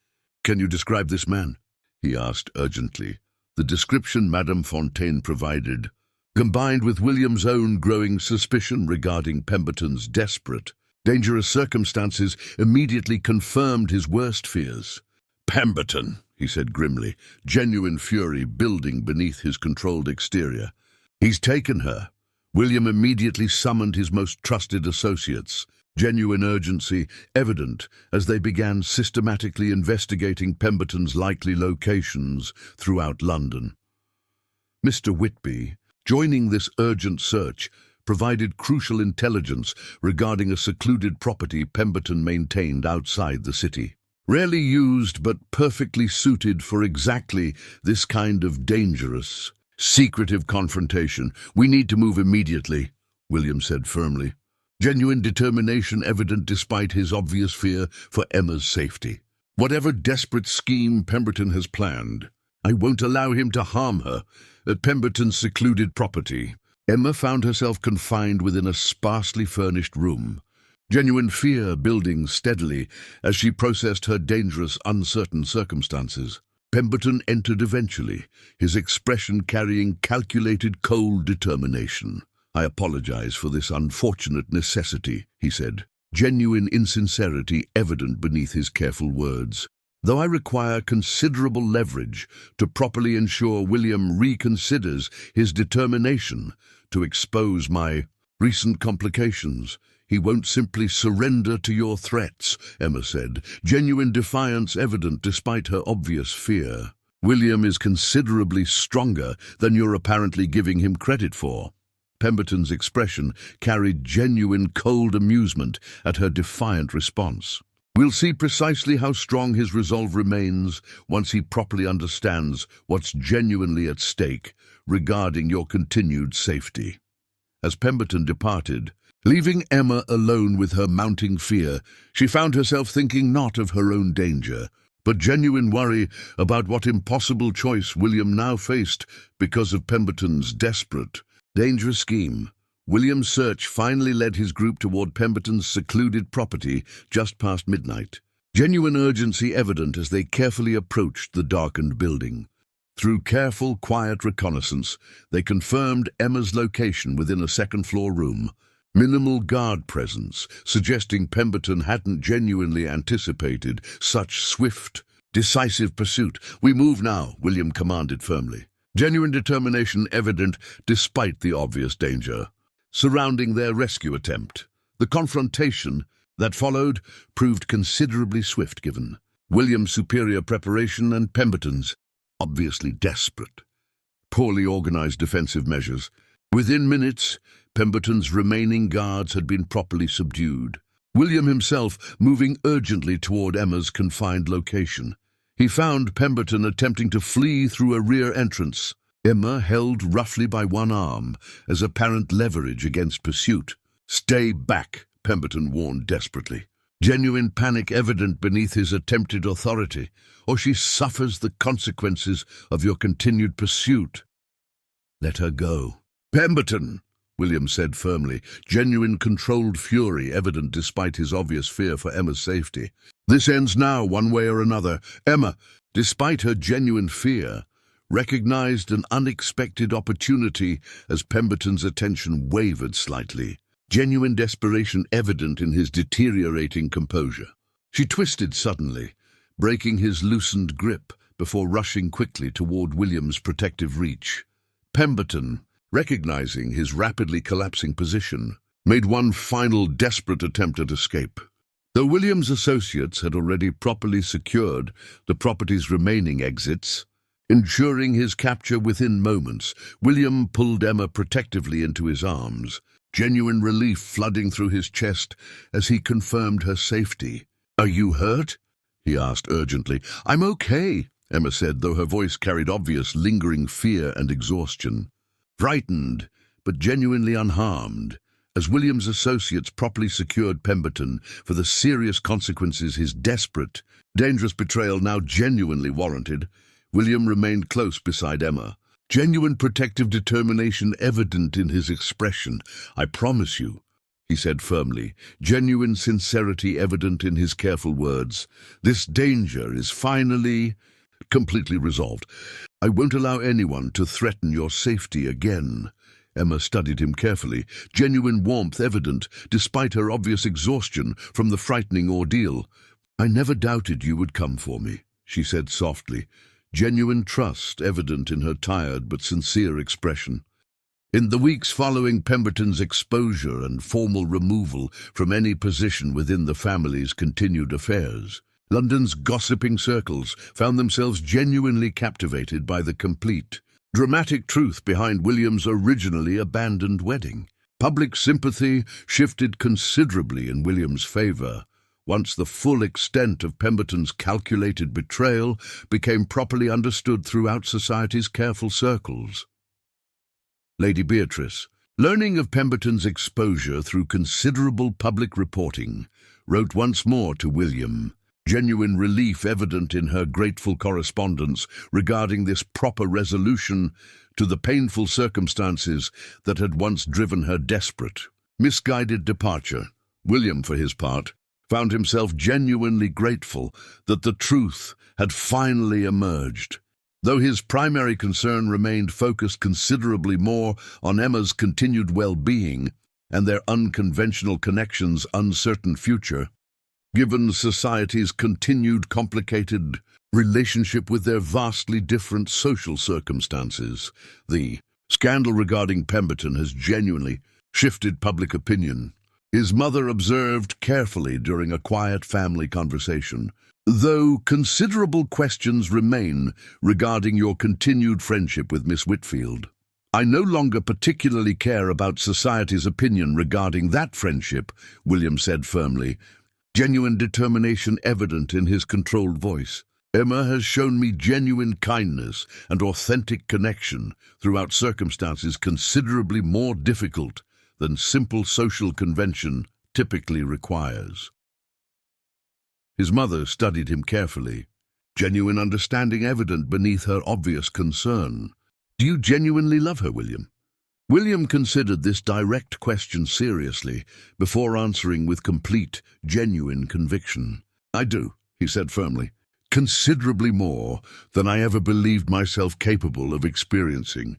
"Can you describe this man?" he asked urgently. The description Madame Fontaine provided, combined with William's own growing suspicion regarding Pemberton's desperate, dangerous circumstances, immediately confirmed his worst fears. "Pemberton," he said grimly, genuine fury building beneath his controlled exterior. "He's taken her." William immediately summoned his most trusted associates, genuine urgency evident as they began systematically investigating Pemberton's likely locations throughout London. Mr. Whitby, joining this urgent search, provided crucial intelligence regarding a secluded property Pemberton maintained outside the city. Rarely used but perfectly suited for exactly this kind of dangerous, secretive confrontation. "We need to move immediately," William said firmly, genuine determination evident despite his obvious fear for Emma's safety. "Whatever desperate scheme Pemberton has planned, I won't allow him to harm her at Pemberton's secluded property." Emma found herself confined within a sparsely furnished room, genuine fear building steadily as she processed her dangerous, uncertain circumstances. Pemberton entered eventually, his expression carrying calculated, cold determination. "I apologize for this unfortunate necessity," he said, genuine insincerity evident beneath his careful words. though I require considerable leverage to properly ensure William reconsiders his determination to expose my recent complications. He won't simply surrender to your threats, Emma said, genuine defiance evident despite her obvious fear. William is considerably stronger than you're apparently giving him credit for. Pemberton's expression carried genuine cold amusement at her defiant response. We'll see precisely how strong his resolve remains once he properly understands what's genuinely at stake regarding your continued safety. As Pemberton departed, leaving Emma alone with her mounting fear, she found herself thinking not of her own danger, but genuine worry about what impossible choice William now faced because of Pemberton's desperate, dangerous scheme. William's search finally led his group toward Pemberton's secluded property just past midnight, genuine urgency evident as they carefully approached the darkened building. Through careful, quiet reconnaissance, they confirmed Emma's location within a second-floor room. Minimal guard presence, suggesting Pemberton hadn't genuinely anticipated such swift, decisive pursuit. "We move now," William commanded firmly. Genuine determination evident despite the obvious danger surrounding their rescue attempt. The confrontation that followed proved considerably swift given William's superior preparation and Pemberton's obviously desperate, poorly organized defensive measures. Within minutes, Pemberton's remaining guards had been properly subdued, William himself moving urgently toward Emma's confined location. He found Pemberton attempting to flee through a rear entrance, Emma held roughly by one arm as apparent leverage against pursuit. "Stay back," Pemberton warned desperately, genuine panic evident beneath his attempted authority, "or she suffers the consequences of your continued pursuit." "Let her go." "Pemberton," William said firmly, genuine controlled fury evident despite his obvious fear for Emma's safety. "This ends now, one way or another." Emma, despite her genuine fear, recognized an unexpected opportunity as Pemberton's attention wavered slightly, genuine desperation evident in his deteriorating composure. She twisted suddenly, breaking his loosened grip before rushing quickly toward William's protective reach. Pemberton, recognizing his rapidly collapsing position, made one final desperate attempt at escape. Though William's associates had already properly secured the property's remaining exits, ensuring his capture within moments, William pulled Emma protectively into his arms, genuine relief flooding through his chest as he confirmed her safety. "Are you hurt?" he asked urgently. "I'm okay," Emma said, though her voice carried obvious lingering fear and exhaustion. Frightened, but genuinely unharmed, as William's associates properly secured Pemberton for the serious consequences his desperate, dangerous betrayal now genuinely warranted, William remained close beside Emma, genuine protective determination evident in his expression. "I promise you," he said firmly, genuine sincerity evident in his careful words, "this danger is finally, completely resolved. I won't allow anyone to threaten your safety again." Emma studied him carefully, genuine warmth evident despite her obvious exhaustion from the frightening ordeal. "I never doubted you would come for me," she said softly, genuine trust evident in her tired but sincere expression. In the weeks following Pemberton's exposure and formal removal from any position within the family's continued affairs, London's gossiping circles found themselves genuinely captivated by the complete, dramatic truth behind William's originally abandoned wedding. Public sympathy shifted considerably in William's favor once the full extent of Pemberton's calculated betrayal became properly understood throughout society's careful circles. Lady Beatrice, learning of Pemberton's exposure through considerable public reporting, wrote once more to William, genuine relief evident in her grateful correspondence regarding this proper resolution to the painful circumstances that had once driven her desperate, misguided departure. William, for his part, found himself genuinely grateful that the truth had finally emerged. Though his primary concern remained focused considerably more on Emma's continued well-being and their unconventional connections' uncertain future, Given society's continued complicated relationship with their vastly different social circumstances, the scandal regarding Pemberton has genuinely shifted public opinion. His mother observed carefully during a quiet family conversation. Though considerable questions remain regarding your continued friendship with Miss Whitfield, I no longer particularly care about society's opinion regarding that friendship, William said firmly, genuine determination evident in his controlled voice. Emma has shown me genuine kindness and authentic connection throughout circumstances considerably more difficult than simple social convention typically requires. His mother studied him carefully, genuine understanding evident beneath her obvious concern. Do you genuinely love her, William? William considered this direct question seriously before answering with complete, genuine conviction. I do, he said firmly, considerably more than I ever believed myself capable of experiencing,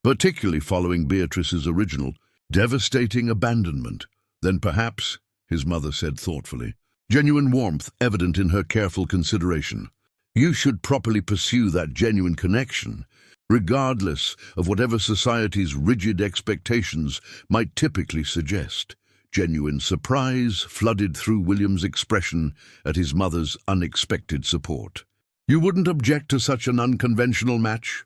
particularly following Beatrice's original, devastating abandonment. Then perhaps, his mother said thoughtfully, genuine warmth evident in her careful consideration. You should properly pursue that genuine connection, regardless of whatever society's rigid expectations might typically suggest. Genuine surprise flooded through William's expression at his mother's unexpected support. You wouldn't object to such an unconventional match?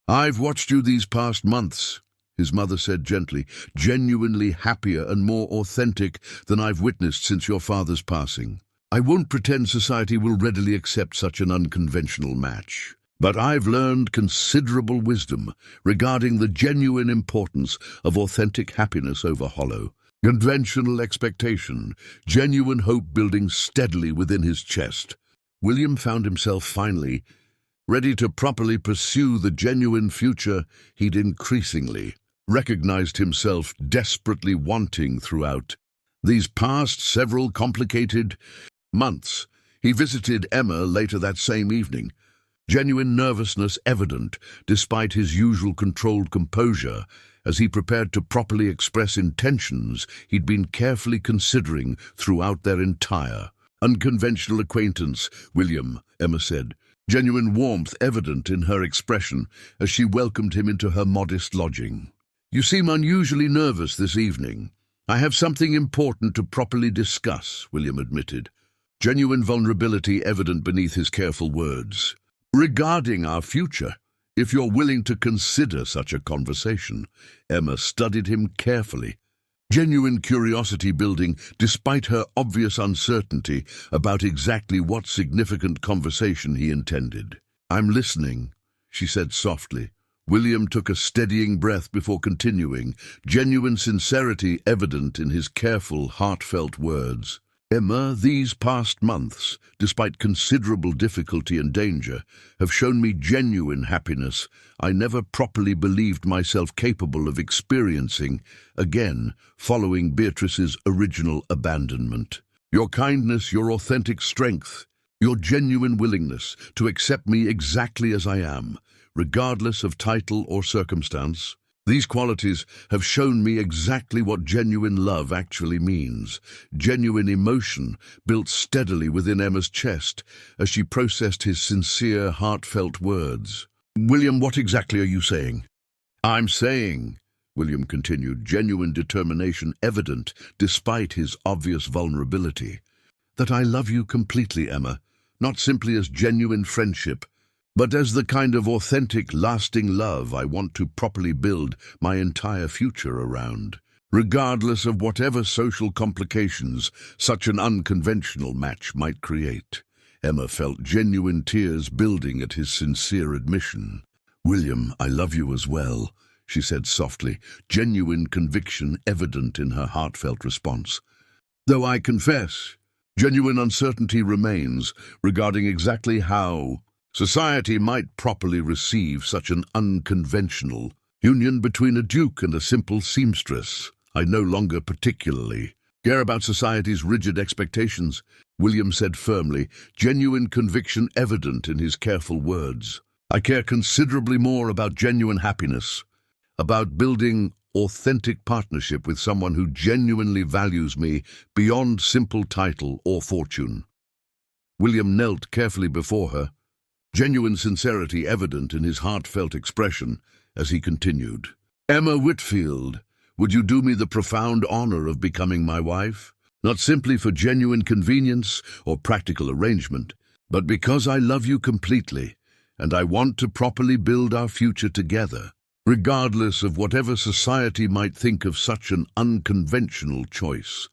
I've watched you these past months, his mother said gently, genuinely happier and more authentic than I've witnessed since your father's passing. I won't pretend society will readily accept such an unconventional match, but I've learned considerable wisdom regarding the genuine importance of authentic happiness over hollow, conventional expectation, genuine hope building steadily within his chest. William found himself finally ready to properly pursue the genuine future he'd increasingly recognized himself desperately wanting throughout these past several complicated months. He visited Emma later that same evening, genuine nervousness evident despite his usual controlled composure as he prepared to properly express intentions he'd been carefully considering throughout their entire unconventional acquaintance. William, Emma said, genuine warmth evident in her expression as she welcomed him into her modest lodging. You seem unusually nervous this evening. I have something important to properly discuss, William admitted, genuine vulnerability evident beneath his careful words. Regarding our future, if you're willing to consider such a conversation. Emma studied him carefully, genuine curiosity building despite her obvious uncertainty about exactly what significant conversation he intended. I'm listening, she said softly. William took a steadying breath before continuing, genuine sincerity evident in his careful, heartfelt words. Emma, these past months, despite considerable difficulty and danger, have shown me genuine happiness I never properly believed myself capable of experiencing again following Beatrice's original abandonment. Your kindness, your authentic strength, your genuine willingness to accept me exactly as I am, regardless of title or circumstance. These qualities have shown me exactly what genuine love actually means. Genuine emotion built steadily within Emma's chest as she processed his sincere, heartfelt words. William, what exactly are you saying? I'm saying, William continued, genuine determination evident despite his obvious vulnerability, that I love you completely, Emma, not simply as genuine friendship, but as the kind of authentic, lasting love I want to properly build my entire future around, regardless of whatever social complications such an unconventional match might create. Emma felt genuine tears building at his sincere admission. William, I love you as well, she said softly, genuine conviction evident in her heartfelt response. Though I confess, genuine uncertainty remains regarding exactly how society might properly receive such an unconventional union between a duke and a simple seamstress. I no longer particularly care about society's rigid expectations, William said firmly, genuine conviction evident in his careful words. I care considerably more about genuine happiness, about building authentic partnership with someone who genuinely values me beyond simple title or fortune. William knelt carefully before her, genuine sincerity evident in his heartfelt expression as he continued. Emma Whitfield, would you do me the profound honor of becoming my wife? Not simply for genuine convenience or practical arrangement, but because I love you completely, and I want to properly build our future together, regardless of whatever society might think of such an unconventional choice.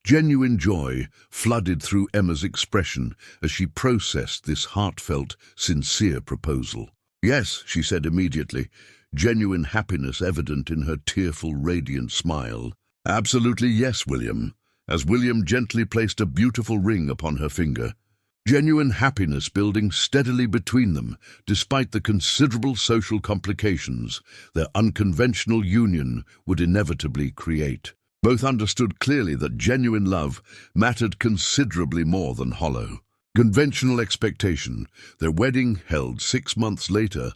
Genuine joy flooded through Emma's expression as she processed this heartfelt, sincere proposal. Yes, she said immediately, genuine happiness evident in her tearful, radiant smile. Absolutely yes, William, as William gently placed a beautiful ring upon her finger. Genuine happiness building steadily between them, despite the considerable social complications their unconventional union would inevitably create. Both understood clearly that genuine love mattered considerably more than hollow, conventional expectation. Their wedding, held 6 months later,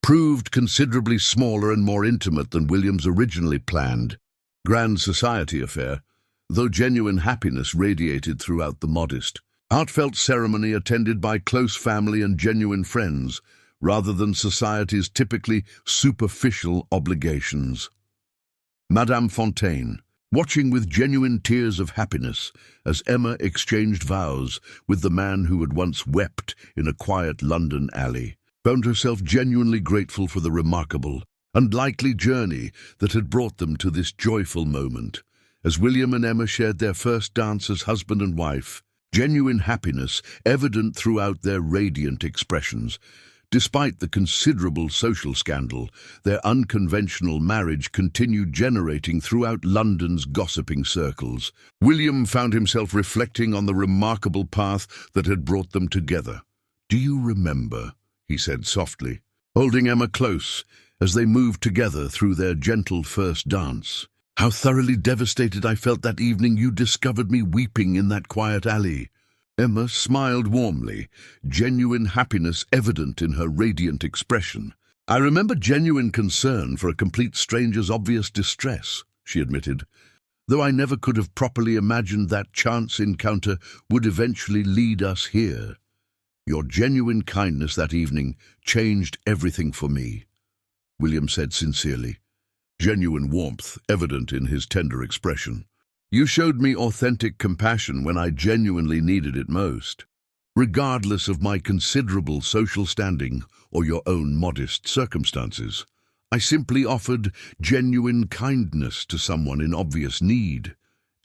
proved considerably smaller and more intimate than William's originally planned grand society affair, though genuine happiness radiated throughout the modest, heartfelt ceremony attended by close family and genuine friends, rather than society's typically superficial obligations. Madame Fontaine, watching with genuine tears of happiness as Emma exchanged vows with the man who had once wept in a quiet London alley, found herself genuinely grateful for the remarkable, unlikely journey that had brought them to this joyful moment. As William and Emma shared their first dance as husband and wife, genuine happiness evident throughout their radiant expressions. Despite the considerable social scandal, their unconventional marriage continued generating throughout London's gossiping circles. William found himself reflecting on the remarkable path that had brought them together. "Do you remember?" he said softly, holding Emma close as they moved together through their gentle first dance. "How thoroughly devastated I felt that evening you discovered me weeping in that quiet alley." Emma smiled warmly, genuine happiness evident in her radiant expression. "I remember genuine concern for a complete stranger's obvious distress," she admitted, "though I never could have properly imagined that chance encounter would eventually lead us here. Your genuine kindness that evening changed everything for me," William said sincerely, genuine warmth evident in his tender expression. "You showed me authentic compassion when I genuinely needed it most. Regardless of my considerable social standing or your own modest circumstances, I simply offered genuine kindness to someone in obvious need,"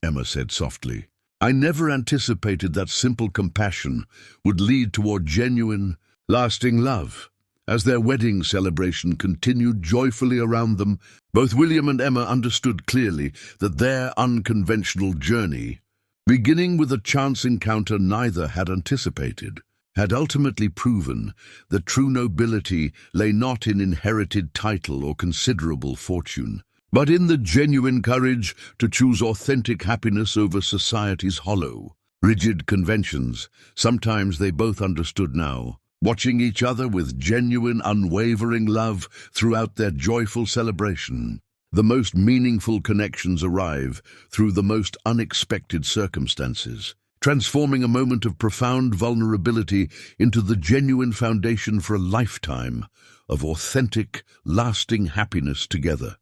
Emma said softly. "I never anticipated that simple compassion would lead toward genuine, lasting love." As their wedding celebration continued joyfully around them, both William and Emma understood clearly that their unconventional journey, beginning with a chance encounter neither had anticipated, had ultimately proven that true nobility lay not in inherited title or considerable fortune, but in the genuine courage to choose authentic happiness over society's hollow, rigid conventions. Sometimes they both understood now, watching each other with genuine, unwavering love throughout their joyful celebration. The most meaningful connections arrive through the most unexpected circumstances, transforming a moment of profound vulnerability into the genuine foundation for a lifetime of authentic, lasting happiness together.